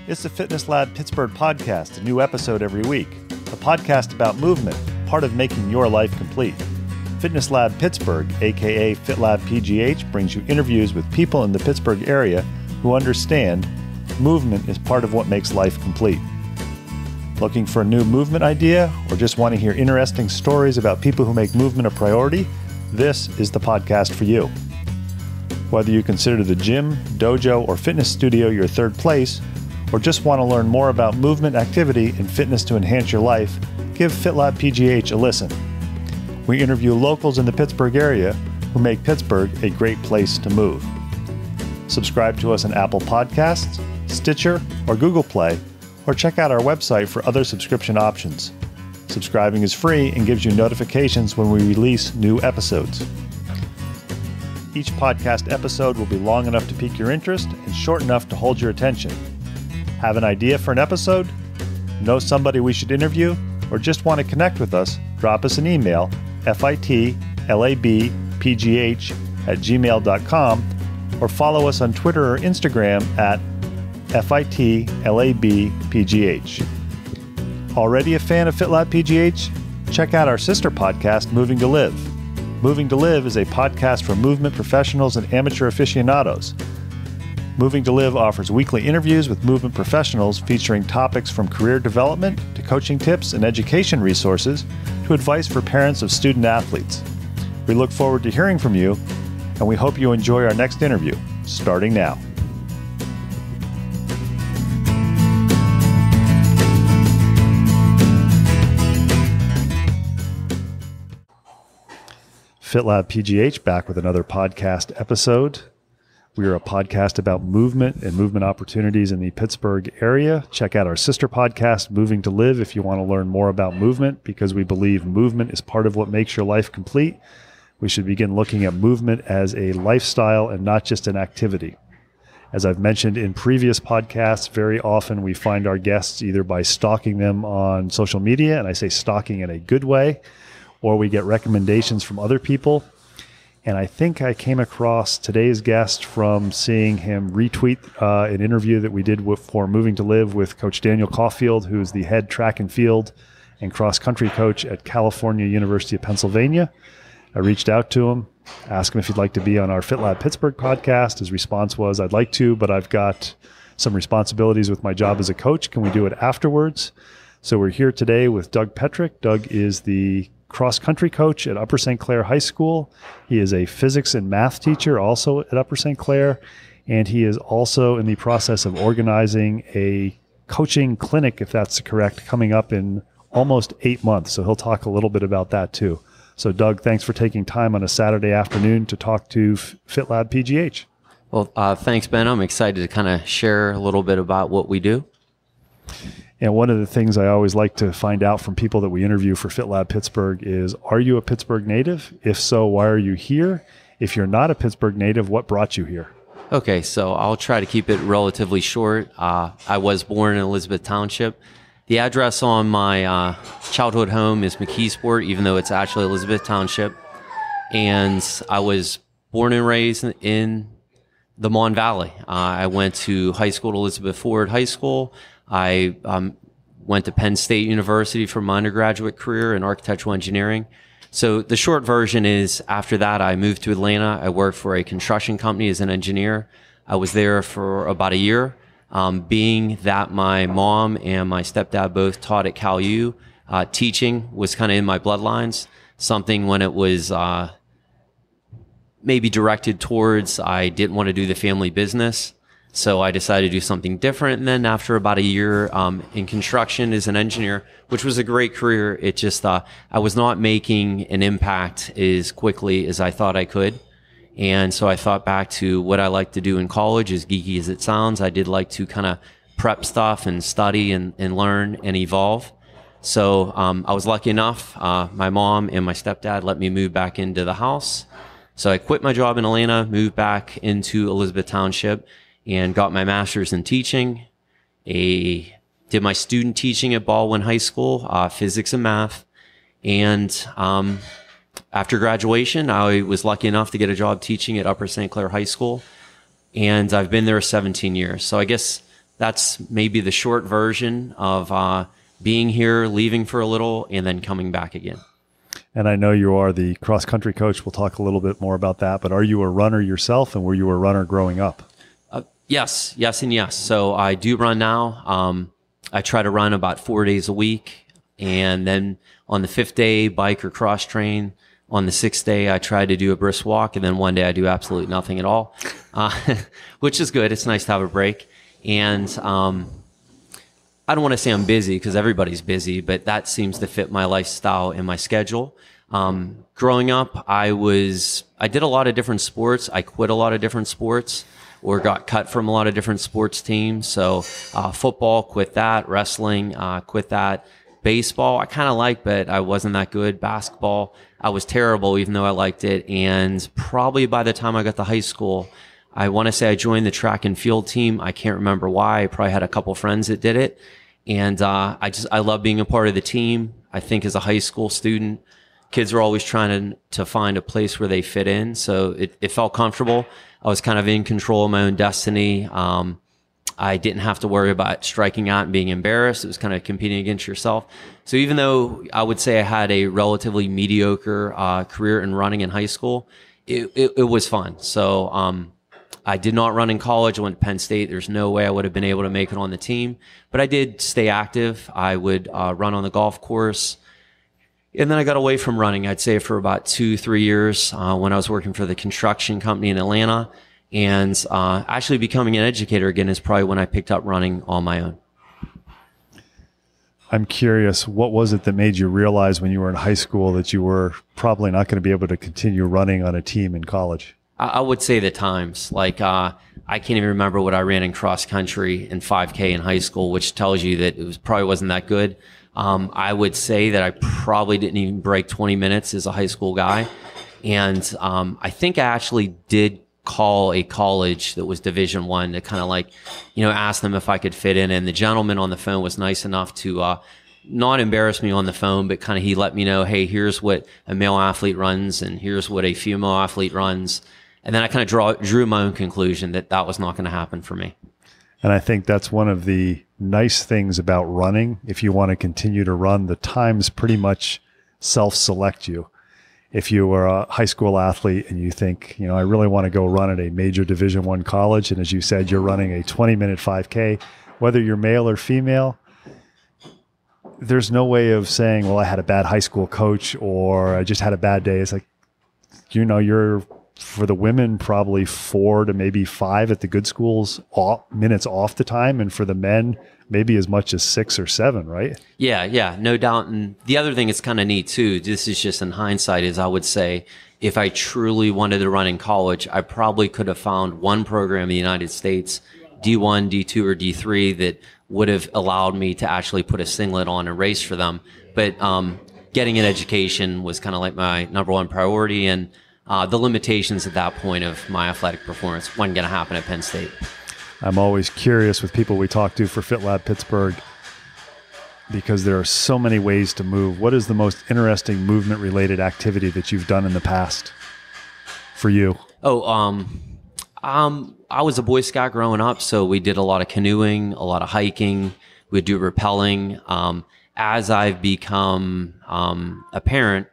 It's the Fitness Lab Pittsburgh podcast, a new episode every week. A podcast about movement, part of making your life complete. Fitness Lab Pittsburgh, aka FitLabPGH, brings you interviews with people in the Pittsburgh area who understand movement is part of what makes life complete. Looking for a new movement idea or just want to hear interesting stories about people who make movement a priority? This is the podcast for you. Whether you consider the gym, dojo, or fitness studio your third place, or just want to learn more about movement, activity, and fitness to enhance your life, give FitLabPGH a listen. We interview locals in the Pittsburgh area who make Pittsburgh a great place to move. Subscribe to us on Apple Podcasts, Stitcher, or Google Play, or check out our website for other subscription options. Subscribing is free and gives you notifications when we release new episodes. Each podcast episode will be long enough to pique your interest and short enough to hold your attention. Have an idea for an episode? Know somebody we should interview? Or just want to connect with us? Drop us an email, fitlabpgh@gmail.com, or follow us on Twitter or Instagram at fitlabpgh. Already a fan of FitLabPGH? Check out our sister podcast, Moving to Live. Moving to Live is a podcast for movement professionals and amateur aficionados. Moving to Live offers weekly interviews with movement professionals featuring topics from career development to coaching tips and education resources to advice for parents of student athletes. We look forward to hearing from you, and we hope you enjoy our next interview, starting now. FitLabPGH back with another podcast episode. We are a podcast about movement and movement opportunities in the Pittsburgh area. Check out our sister podcast, Moving to Live, if you want to learn more about movement, because we believe movement is part of what makes your life complete. We should begin looking at movement as a lifestyle and not just an activity. As I've mentioned in previous podcasts, very often we find our guests either by stalking them on social media, and I say stalking in a good way, or we get recommendations from other people. And I think I came across today's guest from seeing him retweet an interview that we did for Moving to Live with Coach Daniel Caulfield, who's the head track and field and cross-country coach at California University of Pennsylvania. I reached out to him, asked him if he'd like to be on our FitLab Pittsburgh podcast. His response was, I'd like to, but I've got some responsibilities with my job as a coach. Can we do it afterwards? So we're here today with Doug Petrick. Doug is the cross-country coach at Upper St. Clair High School. He is a physics and math teacher also at Upper St. Clair, and he is also in the process of organizing a coaching clinic, if that's correct, coming up in almost 8 months. So he'll talk a little bit about that too. So Doug, thanks for taking time on a Saturday afternoon to talk to FitLabPGH. Well, thanks, Ben. I'm excited to kind of share a little bit about what we do. And one of the things I always like to find out from people that we interview for FitLab Pittsburgh is, are you a Pittsburgh native? If so, why are you here? If you're not a Pittsburgh native, what brought you here? Okay, so I'll try to keep it relatively short. I was born in Elizabeth Township. The address on my childhood home is McKeesport, even though it's actually Elizabeth Township. And I was born and raised in the Mon Valley. I went to high school at Elizabeth Ford High School. I went to Penn State University for my undergraduate career in architectural engineering. So the short version is, after that, I moved to Atlanta. I worked for a construction company as an engineer. I was there for about a year. Being that my mom and my stepdad both taught at Cal U, teaching was kind of in my bloodlines, something when it was maybe directed towards I didn't want to do the family business. So I decided to do something different. And then after about a year in construction as an engineer, which was a great career, it just, I was not making an impact as quickly as I thought I could. And so I thought back to what I liked to do in college, as geeky as it sounds. I did like to kind of prep stuff and study and learn and evolve. So I was lucky enough, my mom and my stepdad let me move back into the house. So I quit my job in Atlanta, moved back into Elizabeth Township, and got my master's in teaching. Did my student teaching at Baldwin High School, physics and math. And after graduation, I was lucky enough to get a job teaching at Upper St. Clair High School. And I've been there 17 years. So I guess that's maybe the short version of being here, leaving for a little, and then coming back again. And I know you are the cross-country coach. We'll talk a little bit more about that. But are you a runner yourself, and were you a runner growing up? Yes, and yes. So I do run now. I try to run about 4 days a week. And then on the 5th day, bike or cross train. On the 6th day, I try to do a brisk walk. And then one day I do absolutely nothing at all, which is good. It's nice to have a break. And I don't want to say I'm busy because everybody's busy, but that seems to fit my lifestyle and my schedule. Growing up, I did a lot of different sports. I quit a lot of different sports or got cut from a lot of different sports teams. So football, quit that. Wrestling, quit that. Baseball, I kind of liked, but I wasn't that good. Basketball, I was terrible, even though I liked it. And probably by the time I got to high school, I want to say I joined the track and field team. I can't remember why. I probably had a couple friends that did it. And I love being a part of the team. I think as a high school student, kids are always trying to find a place where they fit in. So it felt comfortable. I was kind of in control of my own destiny. I didn't have to worry about striking out and being embarrassed. It was kind of competing against yourself. So even though I would say I had a relatively mediocre career in running in high school, it was fun. So I did not run in college. I went to Penn State. There's no way I would have been able to make it on the team. But I did stay active. I would run on the golf course. And then I got away from running, I'd say, for about 2-3 years when I was working for the construction company in Atlanta. And actually becoming an educator again is probably when I picked up running on my own. I'm curious, what was it that made you realize when you were in high school that you were probably not going to be able to continue running on a team in college? I would say the times. Like, I can't even remember what I ran in cross country and 5K in high school, which tells you that it probably wasn't that good. I would say that I probably didn't even break 20 minutes as a high school guy. And I think I actually did call a college that was Division I to kind of ask them if I could fit in. And the gentleman on the phone was nice enough to not embarrass me on the phone, but he let me know, hey, here's what a male athlete runs and here's what a female athlete runs. And then I kind of drew my own conclusion that was not going to happen for me. And I think that's one of the nice things about running. If you want to continue to run, the times pretty much self-select you. If you were a high school athlete and you think, I really want to go run at a major Division I college, and as you said, you're running a 20-minute 5K, whether you're male or female, there's no way of saying, well, I had a bad high school coach or I just had a bad day. It's like, you're, for the women, probably 4 to maybe 5 at the good schools minutes off the time. And for the men, maybe as much as 6 or 7, right? Yeah, no doubt. And the other thing that's kind of neat too, this is just in hindsight, is I would say if I truly wanted to run in college, I probably could have found one program in the United States, D1, D2, or D3, that would have allowed me to actually put a singlet on and race for them. But getting an education was kind of like my number one priority. And the limitations at that point of my athletic performance wasn't going to happen at Penn State. I'm always curious with people we talk to for FitLab Pittsburgh, because there are so many ways to move. What is the most interesting movement-related activity that you've done in the past for you? I was a Boy Scout growing up, so we did a lot of canoeing, a lot of hiking. We'd do rappelling. As I've become a parent,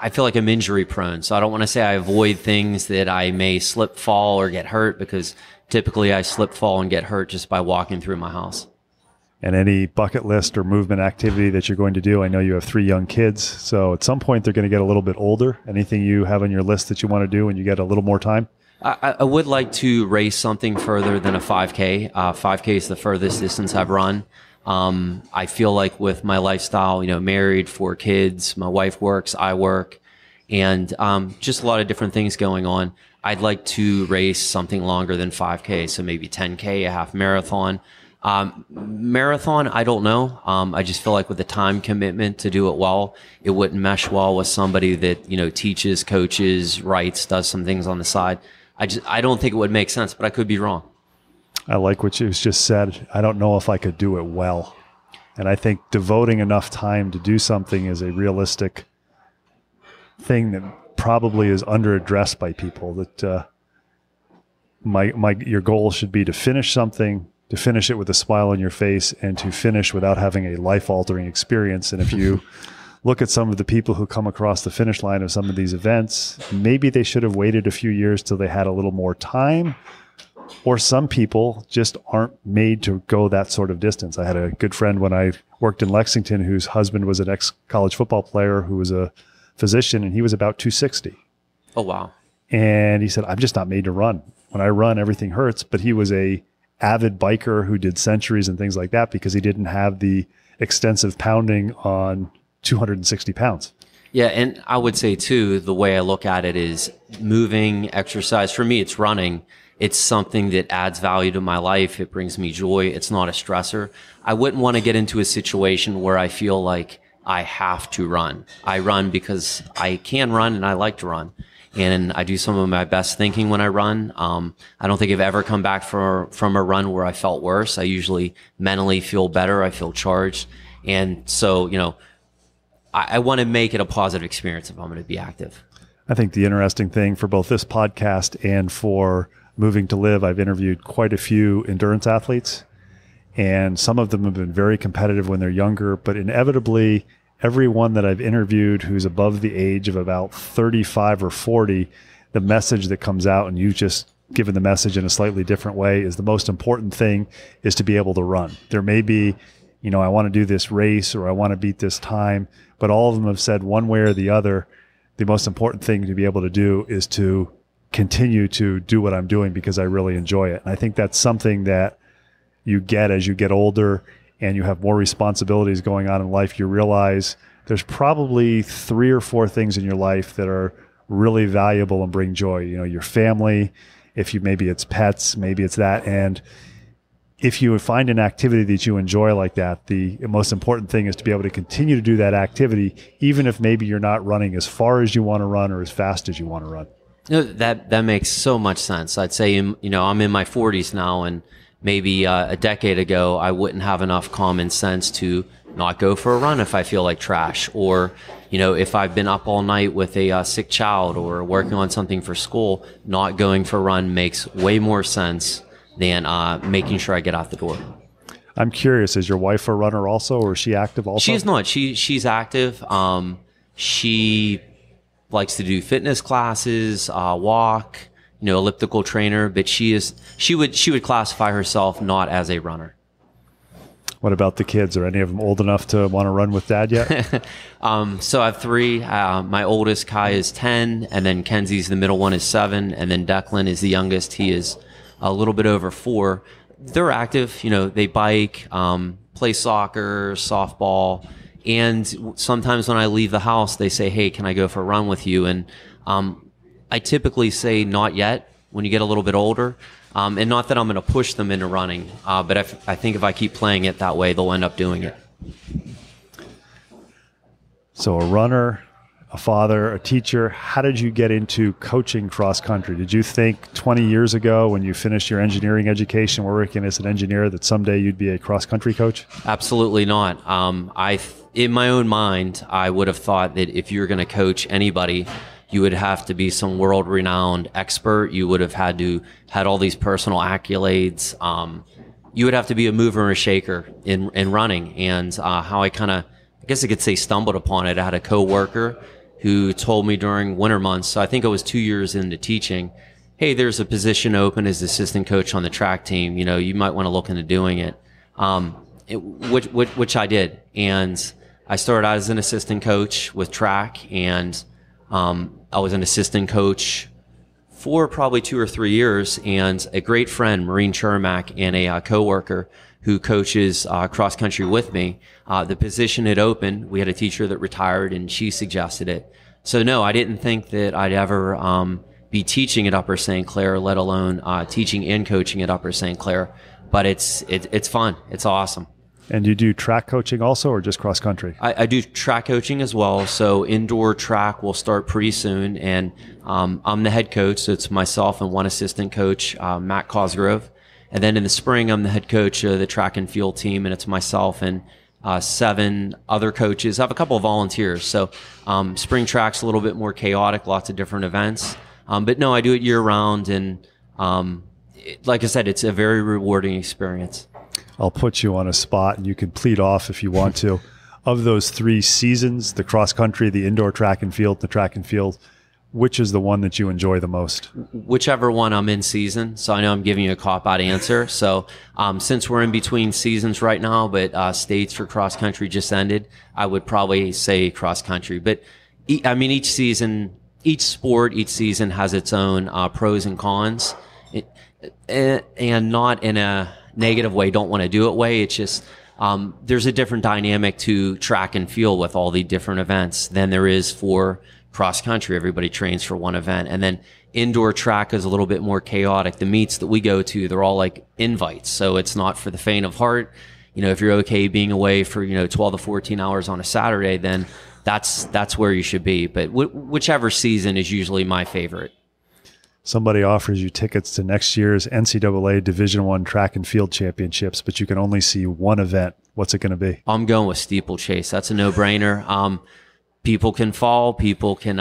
I feel like I'm injury prone. So I don't want to say I avoid things that I may slip, fall, or get hurt, because typically I slip, fall, and get hurt just by walking through my house. And any bucket list or movement activity that you're going to do? I know you have 3 young kids, so at some point they're going to get a little bit older. Anything you have on your list that you want to do when you get a little more time? I would like to race something further than a 5K. 5K is the furthest distance I've run. I feel like with my lifestyle, married, 4 kids, my wife works, I work, and just a lot of different things going on. I'd like to race something longer than 5K, so maybe 10K, a half marathon. Marathon, I don't know. I just feel like with the time commitment to do it well, it wouldn't mesh well with somebody that, teaches, coaches, writes, does some things on the side. I don't think it would make sense, but I could be wrong. I like what you just said. I don't know if I could do it well. And I think devoting enough time to do something is a realistic thing that probably is underaddressed by people. That your goal should be to finish something, to finish it with a smile on your face, and to finish without having a life-altering experience. And if you look at some of the people who come across the finish line of some of these events, maybe they should have waited a few years till they had a little more time, or some people just aren't made to go that sort of distance. I had a good friend when I worked in Lexington whose husband was an ex-college football player who was a physician, and he was about 260. Oh, wow. And he said, I'm just not made to run. When I run, everything hurts. But he was a avid biker who did centuries and things like that because he didn't have the extensive pounding on 260 pounds. Yeah, and I would say, too, the way I look at it is moving, exercise. For me, it's running. It's something that adds value to my life. It brings me joy. It's not a stressor. I wouldn't want to get into a situation where I feel like I have to run. I run because I can run and I like to run. And I do some of my best thinking when I run. I don't think I've ever come back from a run where I felt worse. I usually mentally feel better. I feel charged. And so, I want to make it a positive experience if I'm going to be active. I think the interesting thing for both this podcast and for Moving to Live, I've interviewed quite a few endurance athletes, and some of them have been very competitive when they're younger, but inevitably everyone that I've interviewed who's above the age of about 35 or 40, the message that comes out, and you've just given the message in a slightly different way, is the most important thing is to be able to run. There may be, I want to do this race or I want to beat this time, but all of them have said one way or the other, the most important thing to be able to do is to continue to do what I'm doing because I really enjoy it. And I think that's something that you get as you get older and you have more responsibilities going on in life. You realize there's probably 3 or 4 things in your life that are really valuable and bring joy. Your family, maybe it's pets, maybe it's that. And if you find an activity that you enjoy like that, the most important thing is to be able to continue to do that activity, even if maybe you're not running as far as you want to run or as fast as you want to run. That makes so much sense. I'd say, I'm in my 40s now, and maybe a decade ago, I wouldn't have enough common sense to not go for a run if I feel like trash, or, if I've been up all night with a sick child or working on something for school, not going for a run makes way more sense than making sure I get out the door. I'm curious, is your wife a runner also, or is she active also? She is not. She's active. She likes to do fitness classes, walk, elliptical trainer, but she would classify herself not as a runner. What about the kids? Are any of them old enough to want to run with dad yet? So I have 3. My oldest, Kai, is 10, and then Kenzie's the middle one is 7, and then Declan is the youngest. He is a little bit over 4. They're active. They bike, play soccer, softball. And sometimes when I leave the house, they say, hey, can I go for a run with you? And I typically say not yet when you get a little bit older. And not that I'm going to push them into running, but I think if I keep playing it that way, they'll end up doing it. So a runner, a father, a teacher, how did you get into coaching cross country? Did you think 20 years ago when you finished your engineering education, working as an engineer, that someday you'd be a cross country coach? Absolutely not. In my own mind, I would have thought that if you're going to coach anybody, you would have to be some world-renowned expert. You would have had all these personal accolades. You would have to be a mover or a shaker in running. And how I guess I could say stumbled upon it. I had a coworker who told me during winter months, so I think I was 2 years into teaching, hey, there's a position open as assistant coach on the track team. You might want to look into doing it, which I did. And I started out as an assistant coach with track, and I was an assistant coach for probably 2 or 3 years, and a great friend, Maureen Chermack, and a coworker who coaches cross country with me, the position had opened. We had a teacher that retired, and she suggested it. So no, I didn't think that I'd ever be teaching at Upper St. Clair, let alone teaching and coaching at Upper St. Clair. But it's fun. It's awesome. And you do track coaching also, or just cross country? I do track coaching as well. So indoor track will start pretty soon, and I'm the head coach. So it's myself and one assistant coach, Matt Cosgrove. And then in the spring, I'm the head coach of the track and field team, and it's myself and 7 other coaches. I have a couple of volunteers. So spring track's a little bit more chaotic, lots of different events. But no, I do it year round, and like I said, it's a very rewarding experience. I'll put you on a spot and you can plead off if you want to. Of those 3 seasons, the cross country, the indoor track and field, the track and field, which is the one that you enjoy the most? Whichever one I'm in season. So I know I'm giving you a cop-out answer. So since we're in between seasons right now, but states for cross country just ended, I would probably say cross country. But each season, each sport, each season has its own pros and cons, and not in a negative way, don't want to do it way. It's just there's a different dynamic to track and field with all the different events than there is for cross country. Everybody trains for one event. And then indoor track is a little bit more chaotic. The meets that we go to, they're all like invites. So it's not for the faint of heart. If you're okay being away for, 12 to 14 hours on a Saturday, then that's where you should be. But whichever season is usually my favorite. Somebody offers you tickets to next year's NCAA Division I Track and Field Championships, but you can only see one event. What's it going to be? I'm going with steeplechase. That's a no-brainer. People can fall. People can,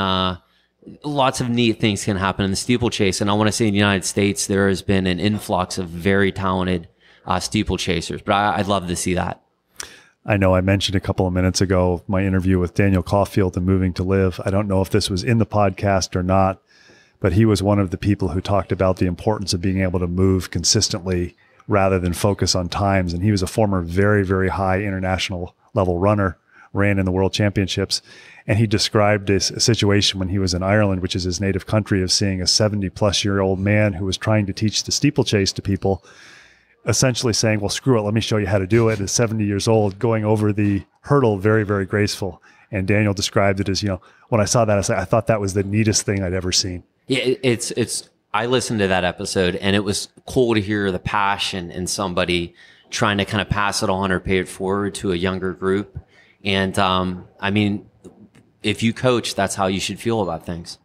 lots of neat things can happen in the steeplechase. And I want to say in the United States, there has been an influx of very talented steeplechasers, but I'd love to see that. I know I mentioned a couple of minutes ago my interview with Daniel Caulfield and Moving to Live. I don't know if this was in the podcast or not, but he was one of the people who talked about the importance of being able to move consistently rather than focus on times. And he was a former very, very high international level runner, ran in the world championships. And he described a situation when he was in Ireland, which is his native country, of seeing a 70-plus-year-old man who was trying to teach the steeplechase to people, essentially saying, well, screw it, let me show you how to do it. At 70 years old, going over the hurdle very, very graceful. And Daniel described it as, when I saw that, I thought that was the neatest thing I'd ever seen. Yeah, I listened to that episode, and it was cool to hear the passion in somebody trying to kind of pass it on or pay it forward to a younger group. And if you coach, that's how you should feel about things.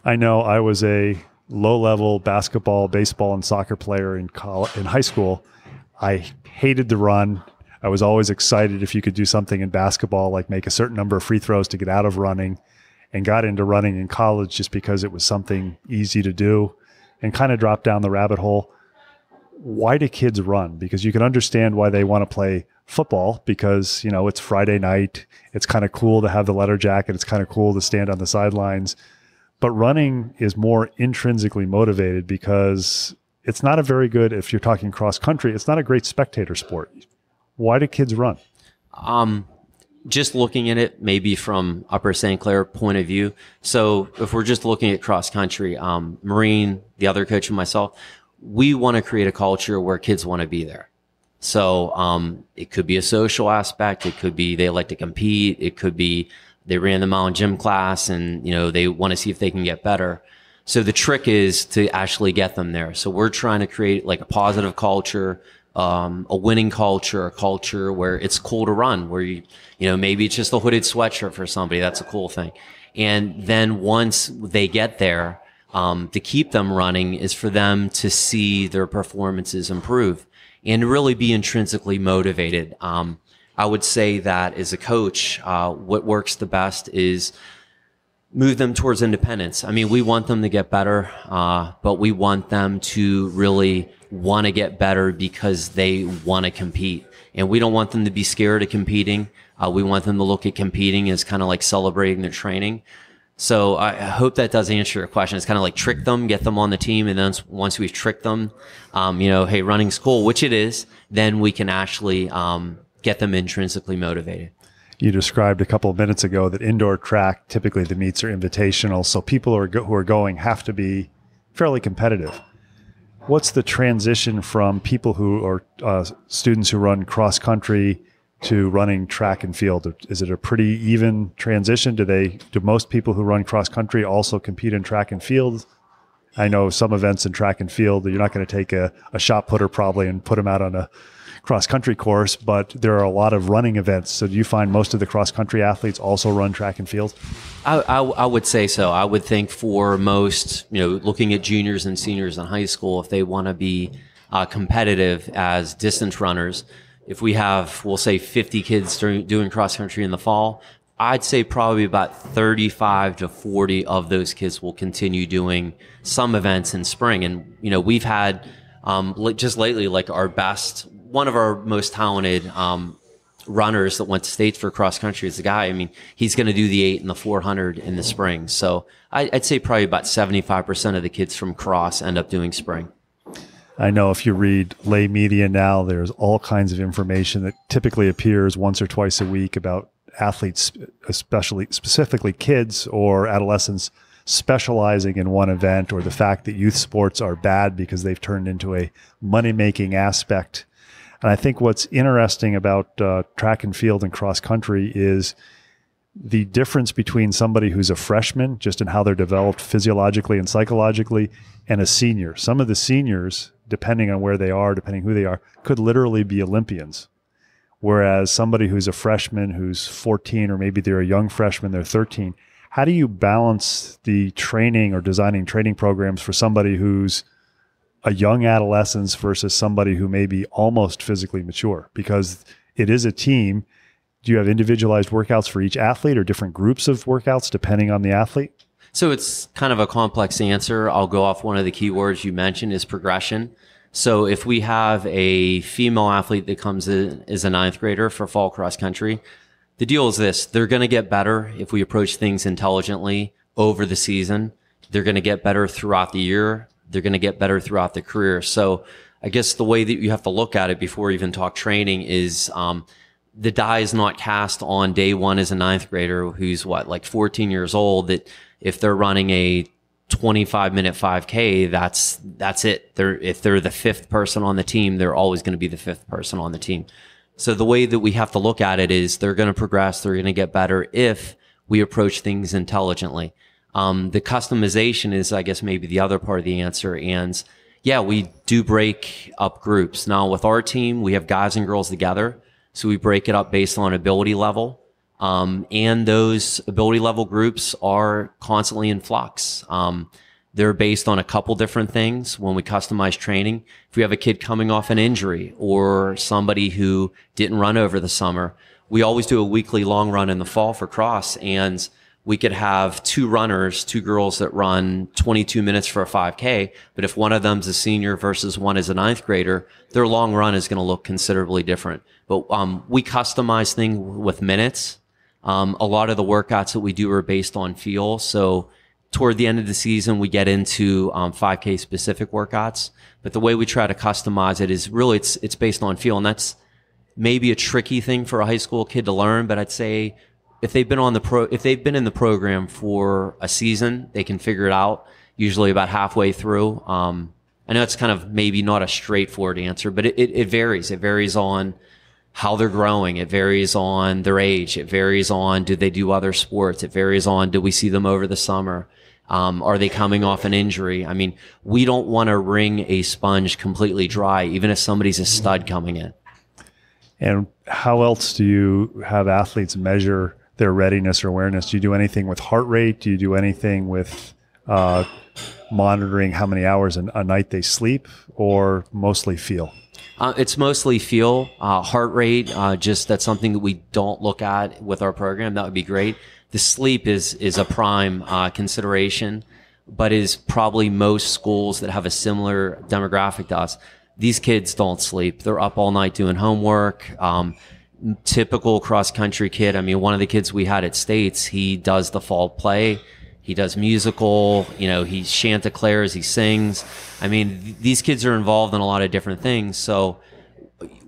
I know I was a low-level basketball, baseball, and soccer player in high school. I hated to run. I was always excited if you could do something in basketball, like make a certain number of free throws to get out of running, and got into running in college just because it was something easy to do, and kind of dropped down the rabbit hole. Why do kids run? Because you can understand why they want to play football, because, it's Friday night. It's kind of cool to have the leather jacket. It's kind of cool to stand on the sidelines. But running is more intrinsically motivated because it's not a very good, if you're talking cross country, it's not a great spectator sport. Why do kids run? Just looking at it, maybe from Upper St. Clair point of view. So if we're just looking at cross country, Maureen, the other coach, and myself, we want to create a culture where kids want to be there. So it could be a social aspect. It could be they like to compete. It could be they ran the mountain gym class and, they want to see if they can get better. So the trick is to actually get them there. So we're trying to create like a positive culture, a winning culture, a culture where it's cool to run, where maybe it's just a hooded sweatshirt for somebody. That's a cool thing. And then once they get there, to keep them running is for them to see their performances improve and really be intrinsically motivated. I would say that as a coach, what works the best is move them towards independence. We want them to get better, but we want them to really want to get better because they want to compete. And we don't want them to be scared of competing. We want them to look at competing as kind of like celebrating their training. So I hope that does answer your question. It's kind of like trick them, get them on the team. And then once we've tricked them, hey, running's cool, which it is, then we can actually get them intrinsically motivated. You described a couple of minutes ago that indoor track, typically the meets are invitational, so people who are going have to be fairly competitive. What's the transition from people who are students who run cross country to running track and field? Is it a pretty even transition? Do most people who run cross country also compete in track and field? I know some events in track and field, you're not going to take a shot putter probably and put them out on a cross country course, but there are a lot of running events. So do you find most of the cross country athletes also run track and field? I would say so. I would think for most, looking at juniors and seniors in high school, if they want to be competitive as distance runners, if we have, we'll say 50 kids doing cross country in the fall, I'd say probably about 35 to 40 of those kids will continue doing some events in spring. And, we've had, just lately, like one of our most talented, runners that went to states for cross country is a guy. I mean, he's going to do the 8 and the 400 in the spring. So I'd say probably about 75% of the kids from cross end up doing spring. I know if you read lay media now, there's all kinds of information that typically appears once or twice a week about athletes, specifically kids or adolescents, specializing in one event, or the fact that youth sports are bad because they've turned into a money-making aspect. And I think what's interesting about track and field and cross country is the difference between somebody who's a freshman, just in how they're developed physiologically and psychologically, and a senior. Some of the seniors, depending on where they are, depending who they are, could literally be Olympians. Whereas somebody who's a freshman, who's 14, or maybe they're a young freshman, they're 13, how do you balance the training or designing training programs for somebody who's a young adolescent versus somebody who may be almost physically mature? Because it is a team. Do you have individualized workouts for each athlete, or different groups of workouts depending on the athlete? So it's kind of a complex answer. I'll go off one of the key words you mentioned is progression. So if we have a female athlete that comes in as a 9th grader for fall cross country, the deal is this: they're going to get better if we approach things intelligently over the season. They're going to get better throughout the year. They're going to get better throughout the career. So I guess the way that you have to look at it before we even talk training is the die is not cast on day one as a 9th grader who's like 14 years old, that if they're running a 25-minute 5K, that's it. If they're the 5th person on the team, they're always going to be the 5th person on the team. So the way that we have to look at it is they're going to progress, they're going to get better if we approach things intelligently. The customization is, I guess, maybe the other part of the answer. And yeah, we do break up groups. Now with our team, we have guys and girls together. So we break it up based on ability level. And those ability level groups are constantly in flux. They're based on a couple different things when we customize training. If we have a kid coming off an injury or somebody who didn't run over the summer, we always do a weekly long run in the fall for cross, and we could have 2 runners, 2 girls that run 22 minutes for a 5K. But if one of them's a senior versus one is a 9th grader, their long run is going to look considerably different. But we customize things with minutes. A lot of the workouts that we do are based on feel. So toward the end of the season, we get into 5K specific workouts. But the way we try to customize it is really it's based on feel. And that's maybe a tricky thing for a high school kid to learn. But I'd say if they've been in the program for a season, they can figure it out usually about halfway through. I know it's kind of maybe not a straightforward answer, but it varies. It varies on how they're growing. It varies on their age. It varies on, do they do other sports? It varies on, do we see them over the summer? Are they coming off an injury? I mean, we don't want to wring a sponge completely dry, even if somebody's a stud coming in. And how else do you have athletes measure their readiness or awareness? Do you do anything with heart rate? Do you do anything with monitoring how many hours a night they sleep, or mostly feel? It's mostly feel. Heart rate, just that's something that we don't look at with our program. That would be great. The sleep is a prime consideration, but is probably most schools that have a similar demographic to us. These kids don't sleep. They're up all night doing homework. Typical cross-country kid. I mean, one of the kids we had at States, he does the fall play. He does musical, he chanticleers, he sings. I mean, these kids are involved in a lot of different things. So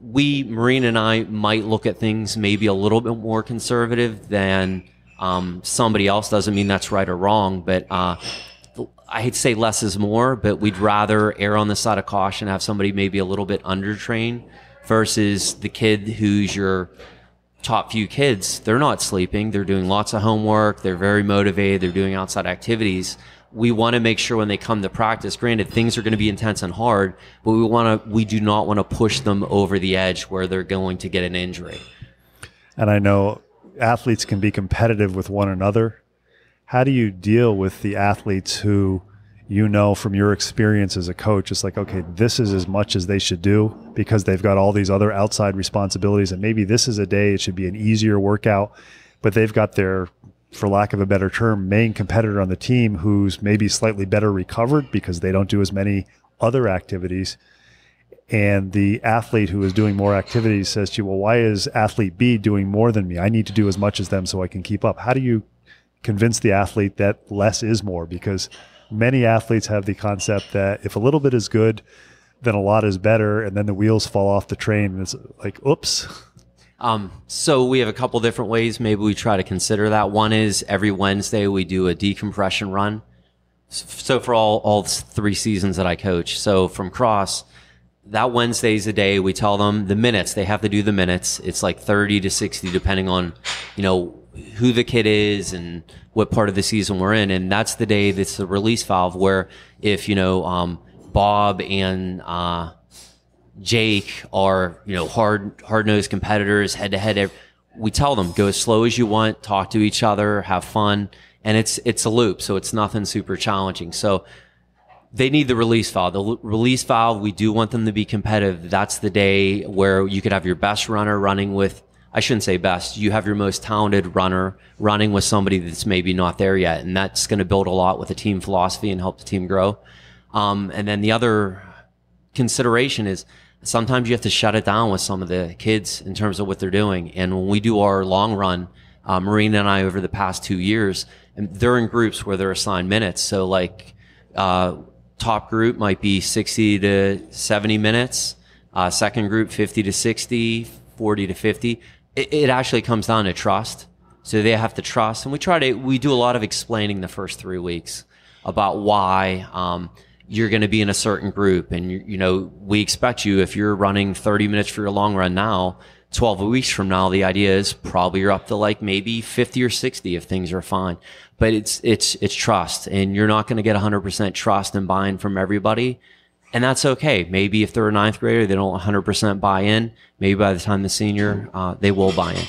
Marine and I might look at things maybe a little bit more conservative than somebody else. Doesn't mean that's right or wrong, but I hate to say less is more, but we'd rather err on the side of caution, have somebody maybe a little bit undertrained versus the kid who's your top few kids. They're not sleeping. They're doing lots of homework. They're very motivated. They're doing outside activities. We want to make sure when they come to practice, granted, things are going to be intense and hard, but we do not want to push them over the edge where they're going to get an injury. And I know athletes can be competitive with one another. How do you deal with the athletes who, from your experience as a coach, it's like, okay, this is as much as they should do because they've got all these other outside responsibilities, and maybe this is a day it should be an easier workout, but they've got their, for lack of a better term, main competitor on the team who's maybe slightly better recovered because they don't do as many other activities. And the athlete who is doing more activities says to you, well, why is athlete B doing more than me? I need to do as much as them so I can keep up. How do you convince the athlete that less is more? Because many athletes have the concept that if a little bit is good, then a lot is better, and then the wheels fall off the train, and it's like, oops. So we have a couple different ways maybe we try to consider that. One is every Wednesday we do a decompression run. So for all 3 seasons that I coach. So from cross, that Wednesday's a day we tell them the minutes. They have to do the minutes. It's like 30 to 60 depending on, who the kid is and what part of the season we're in. And that's the day that's the release valve where if, Bob and Jake are, hard-nosed competitors head-to-head, we tell them, go as slow as you want, talk to each other, have fun. And it's a loop, so it's nothing super challenging. So they need the release valve. The release valve, we do want them to be competitive. That's the day where you could have your best runner running with, I shouldn't say best, you have your most talented runner running with somebody that's maybe not there yet. And that's going to build a lot with a team philosophy and help the team grow. And then the other consideration is sometimes you have to shut it down with some of the kids in terms of what they're doing. And when we do our long run, Marina and I over the past 2 years, and they're in groups where they're assigned minutes. So like, top group might be 60 to 70 minutes. Second group, 50 to 60, 40 to 50. It actually comes down to trust. So they have to trust. And we do a lot of explaining the first 3 weeks about why, you're going to be in a certain group. And, we expect you, if you're running 30 minutes for your long run now, 12 weeks from now, the idea is probably you're up to like maybe 50 or 60 if things are fine. But it's trust, and you're not going to get 100% trust and buy-in from everybody. And that's okay. Maybe if they're a 9th grader, they don't 100% buy in. Maybe by the time the senior, they will buy in.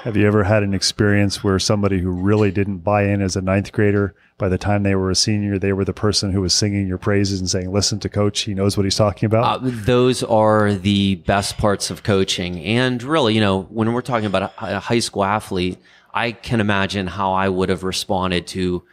Have you ever had an experience where somebody who really didn't buy in as a 9th grader, by the time they were a senior, they were the person who was singing your praises and saying, listen to coach, he knows what he's talking about? Those are the best parts of coaching. And really, when we're talking about a high school athlete, I can imagine how I would have responded to,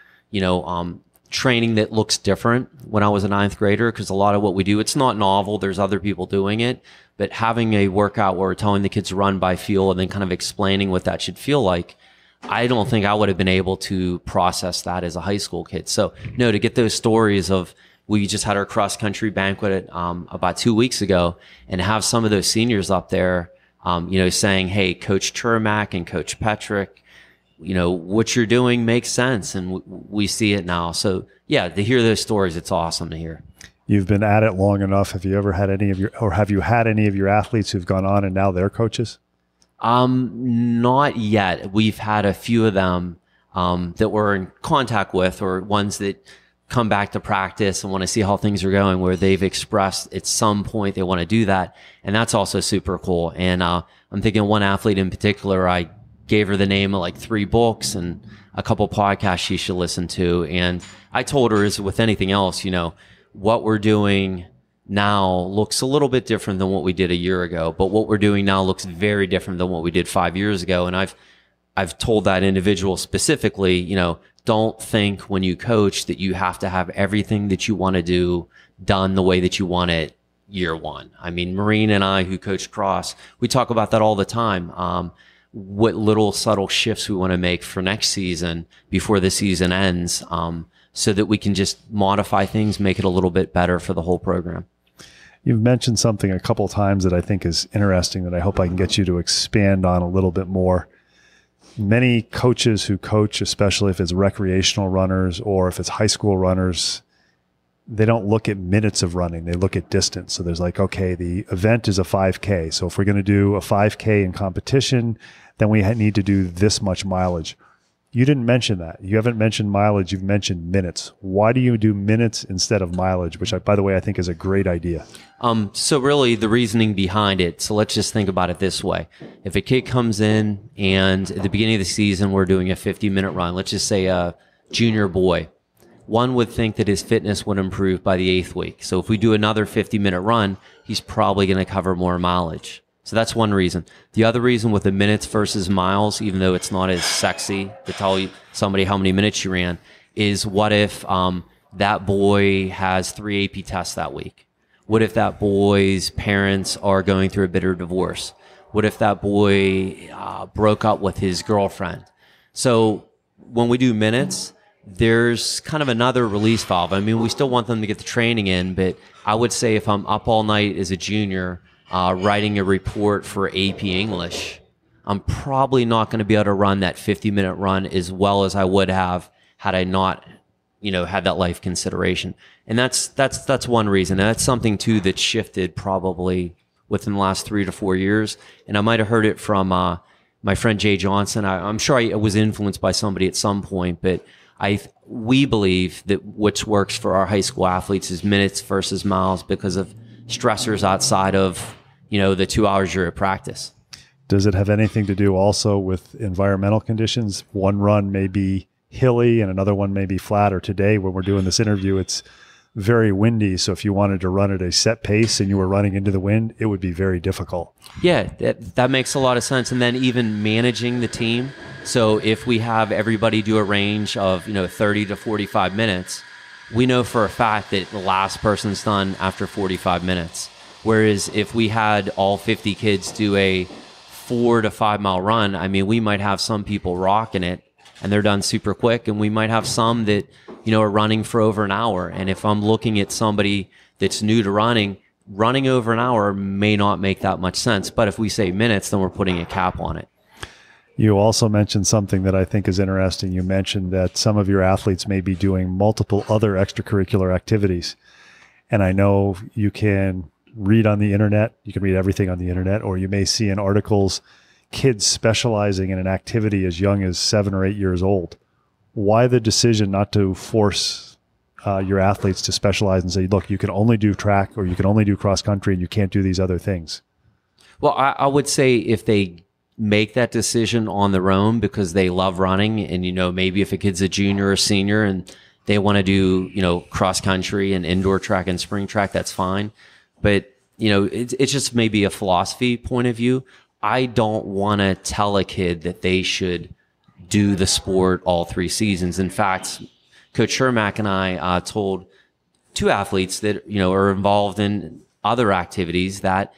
training that looks different when I was a 9th grader, because a lot of what we do, it's not novel. There's other people doing it. But having a workout where we're telling the kids to run by feel and then kind of explaining what that should feel like, I don't think I would have been able to process that as a high school kid. So no, to get those stories of, we just had our cross country banquet about 2 weeks ago, and have some of those seniors up there, saying, hey, Coach Turmack and Coach Petrick, what you're doing makes sense. And we see it now. So yeah, to hear those stories, it's awesome to hear. You've been at it long enough. Have you ever had have you had any of your athletes who've gone on and now they're coaches? Not yet. We've had a few of them, that we're in contact with, or ones that come back to practice and want to see how things are going, where they've expressed at some point they want to do that. And that's also super cool. And, I'm thinking one athlete in particular, I gave her the name of like 3 books and a couple podcasts she should listen to. And I told her, as with anything else, what we're doing now looks a little bit different than what we did a year ago, but what we're doing now looks very different than what we did 5 years ago. And I've told that individual specifically, don't think when you coach that you have to have everything that you want to do done the way that you want it year one. I mean, Marine and I, who coach cross, we talk about that all the time. What little subtle shifts we want to make for next season before the season ends, so that we can just modify things, make it a little bit better for the whole program. You've mentioned something a couple times that I think is interesting that I hope I can get you to expand on a little bit more. Many coaches who coach, especially if it's recreational runners or if it's high school runners, they don't look at minutes of running. They look at distance. So there's like, okay, the event is a 5K. So if we're going to do a 5K in competition, then we need to do this much mileage. You didn't mention that. You haven't mentioned mileage. You've mentioned minutes. Why do you do minutes instead of mileage, which, by the way, I think is a great idea? So really the reasoning behind it. So let's just think about it this way. If a kid comes in and at the beginning of the season, we're doing a 50-minute run, let's just say a junior boy, one would think that his fitness would improve by the 8th week. So if we do another 50-minute run, he's probably going to cover more mileage. So that's one reason. The other reason with the minutes versus miles, even though it's not as sexy to tell somebody how many minutes you ran, is what if that boy has 3 AP tests that week? What if that boy's parents are going through a bitter divorce? What if that boy broke up with his girlfriend? So when we do minutes, there's kind of another release valve. I mean, we still want them to get the training in, but I would say if I'm up all night as a junior writing a report for AP English, I'm probably not going to be able to run that 50-minute run as well as I would have had I not, had that life consideration. And that's one reason. And that's something too that shifted probably within the last 3 to 4 years. And I might have heard it from my friend Jay Johnson. I'm sure I was influenced by somebody at some point, but we believe that which works for our high school athletes is minutes versus miles because of stressors outside of, the 2 hours you're at practice. Does it have anything to do also with environmental conditions? One run may be hilly and another one may be flat, or today when we're doing this interview, it's very windy. So if you wanted to run at a set pace and you were running into the wind, it would be very difficult. Yeah, that makes a lot of sense. And then even managing the team. So if we have everybody do a range of, 30 to 45 minutes, we know for a fact that the last person's done after 45 minutes. Whereas if we had all 50 kids do a 4 to 5 mile run, I mean, we might have some people rocking it and they're done super quick. And we might have some that, are running for over an hour. And if I'm looking at somebody that's new to running over an hour may not make that much sense. But if we say minutes, then we're putting a cap on it. You also mentioned something that I think is interesting. You mentioned that some of your athletes may be doing multiple other extracurricular activities. And I know you can read on the internet, you can read everything on the internet, or you may see in articles kids specializing in an activity as young as 7 or 8 years old. Why the decision not to force your athletes to specialize and say, look, you can only do track or you can only do cross country and you can't do these other things? Well, I would say if they make that decision on their own because they love running and, maybe if a kid's a junior or senior and they want to do, cross country and indoor track and spring track, that's fine. But, it's just maybe a philosophy point of view. I don't want to tell a kid that they should do the sport all 3 seasons. In fact, Coach Shermack and I told 2 athletes that, are involved in other activities that,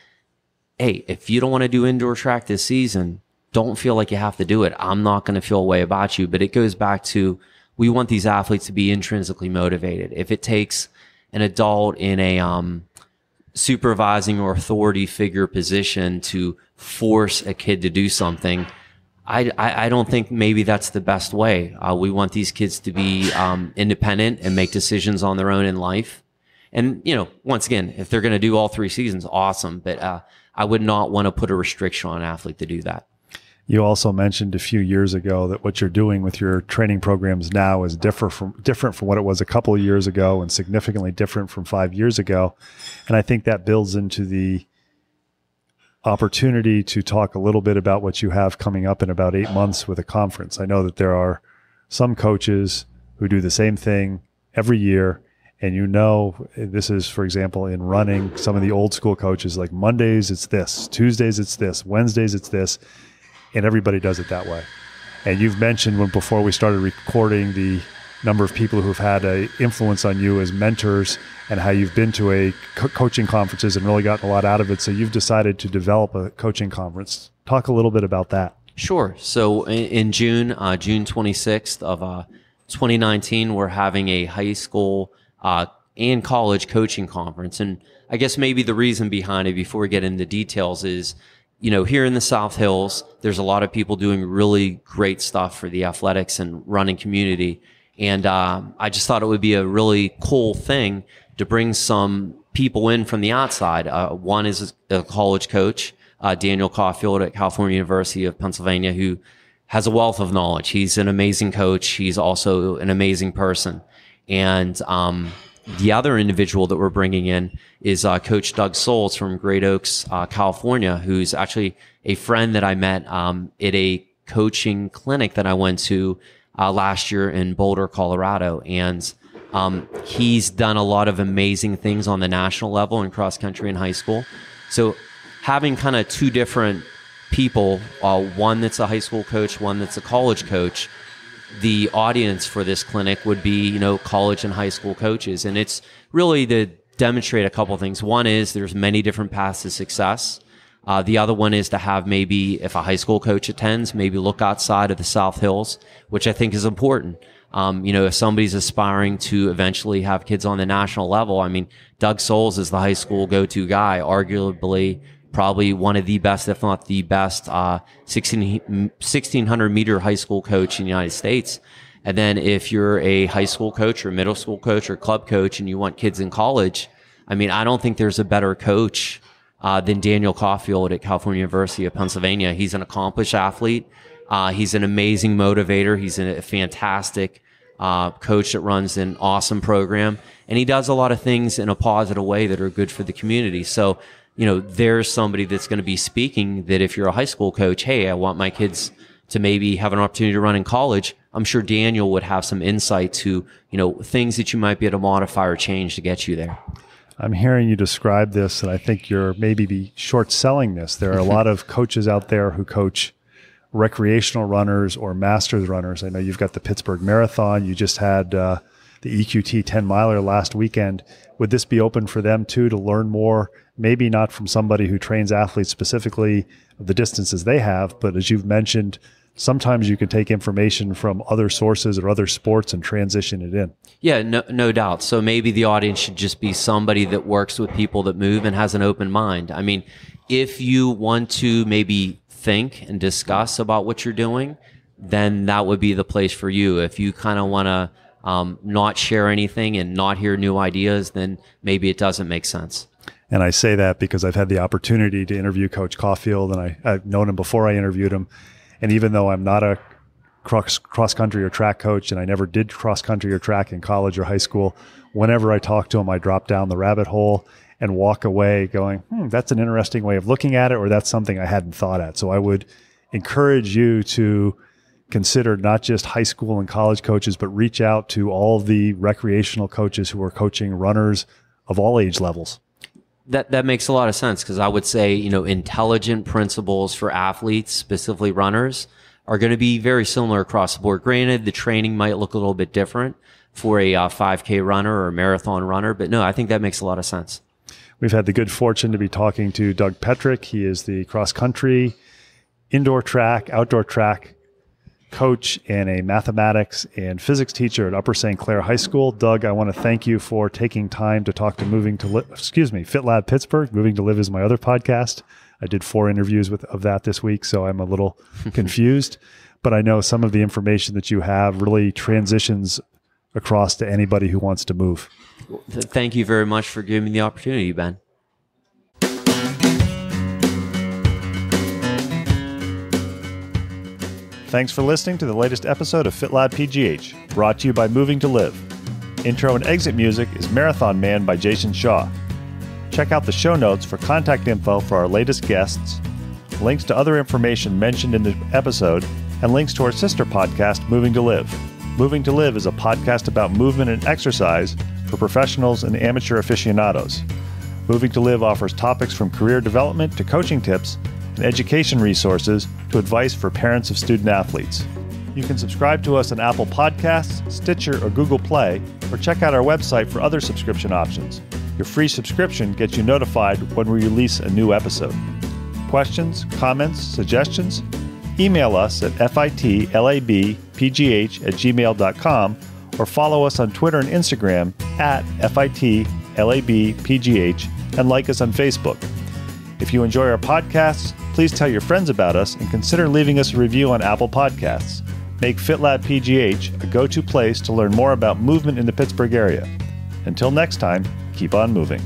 hey, if you don't want to do indoor track this season, don't feel like you have to do it. I'm not going to feel a way about you. But it goes back to, we want these athletes to be intrinsically motivated. If it takes an adult in a supervising or authority figure position to force a kid to do something, I don't think maybe that's the best way. We want these kids to be independent and make decisions on their own in life. And, once again, if they're going to do all 3 seasons, awesome. But I would not want to put a restriction on an athlete to do that. You also mentioned a few years ago that what you're doing with your training programs now is different from what it was a couple of years ago and significantly different from 5 years ago. And I think that builds into the opportunity to talk a little bit about what you have coming up in about 8 months with a conference. I know that there are some coaches who do the same thing every year. And this is, for example, in running, some of the old school coaches, like Mondays, it's this, Tuesdays, it's this, Wednesdays, it's this. And everybody does it that way. And you've mentioned before we started recording the number of people who've had an influence on you as mentors and how you've been to coaching conferences and really gotten a lot out of it. So you've decided to develop a coaching conference. Talk a little bit about that. Sure. So in June 26th of 2019, we're having a high school and college coaching conference. And I guess maybe the reason behind it, before we get into details, is here in the South Hills, there's a lot of people doing really great stuff for the athletics and running community. And I just thought it would be a really cool thing to bring some people in from the outside. One is a college coach, Daniel Caulfield at California University of Pennsylvania, who has a wealth of knowledge. He's an amazing coach. He's also an amazing person. And the other individual that we're bringing in is Coach Doug Souls from Great Oaks, California, who's actually a friend that I met at a coaching clinic that I went to last year in Boulder, Colorado. And he's done a lot of amazing things on the national level in cross country and high school. So having kind of two different people, one that's a high school coach, one that's a college coach, the audience for this clinic would be, college and high school coaches. And it's really to demonstrate a couple of things. One is there's many different paths to success. The other one is to have maybe, if a high school coach attends, maybe look outside of the South Hills, which I think is important. If somebody's aspiring to eventually have kids on the national level, I mean, Doug Souls is the high school go-to guy, arguably probably one of the best, if not the best, 1,600 meter high school coach in the United States. And then if you're a high school coach or middle school coach or club coach and you want kids in college, I mean, I don't think there's a better coach than Daniel Caulfield at California University of Pennsylvania. He's an accomplished athlete. He's an amazing motivator. He's a fantastic coach that runs an awesome program. And he does a lot of things in a positive way that are good for the community. So, there's somebody that's going to be speaking that if you're a high school coach, hey, I want my kids to maybe have an opportunity to run in college. I'm sure Daniel would have some insight to, things that you might be able to modify or change to get you there. I'm hearing you describe this, and I think you're maybe short selling this. There are a lot of coaches out there who coach recreational runners or masters runners. I know you've got the Pittsburgh Marathon. You just had the EQT 10 miler last weekend. Would this be open for them too to learn more? Maybe not from somebody who trains athletes specifically of the distances they have, but as you've mentioned, sometimes you can take information from other sources or other sports and transition it in. Yeah, no doubt. So maybe the audience should just be somebody that works with people that move and has an open mind. I mean, if you want to maybe think and discuss about what you're doing, then that would be the place for you. If you kind of want to not share anything and not hear new ideas, then maybe it doesn't make sense. And I say that because I've had the opportunity to interview Coach Caulfield, and I've known him before I interviewed him. And even though I'm not a cross country or track coach, and I never did cross country or track in college or high school, whenever I talk to him, I drop down the rabbit hole and walk away going, that's an interesting way of looking at it, or that's something I hadn't thought at. So I would encourage you to consider not just high school and college coaches, but reach out to all the recreational coaches who are coaching runners of all age levels. That makes a lot of sense, because I would say, intelligent principles for athletes, specifically runners, are going to be very similar across the board. Granted, the training might look a little bit different for a 5K runner or a marathon runner, but no, I think that makes a lot of sense. We've had the good fortune to be talking to Doug Petrick. He is the cross country, indoor track, outdoor track coach and a mathematics and physics teacher at Upper St. Clair High School. Doug, I want to thank you for taking time to talk to FitLab Pittsburgh. Moving to Live is my other podcast. I did 4 interviews of that this week, so I'm a little confused. But I know some of the information that you have really transitions across to anybody who wants to move. Thank you very much for giving me the opportunity, Ben. Thanks for listening to the latest episode of FitLabPGH, brought to you by Moving to Live. Intro and exit music is Marathon Man by Jason Shaw. Check out the show notes for contact info for our latest guests, links to other information mentioned in the episode, and links to our sister podcast, Moving to Live. Moving to Live is a podcast about movement and exercise for professionals and amateur aficionados. Moving to Live offers topics from career development to coaching tips and education resources to advice for parents of student athletes. You can subscribe to us on Apple Podcasts, Stitcher, or Google Play, or check out our website for other subscription options. Your free subscription gets you notified when we release a new episode. Questions, comments, suggestions? Email us at fitlabpgh@gmail.com or follow us on Twitter and Instagram at fitlabpgh and like us on Facebook. If you enjoy our podcasts, please tell your friends about us and consider leaving us a review on Apple Podcasts. Make FitLabPGH a go-to place to learn more about movement in the Pittsburgh area. Until next time, keep on moving.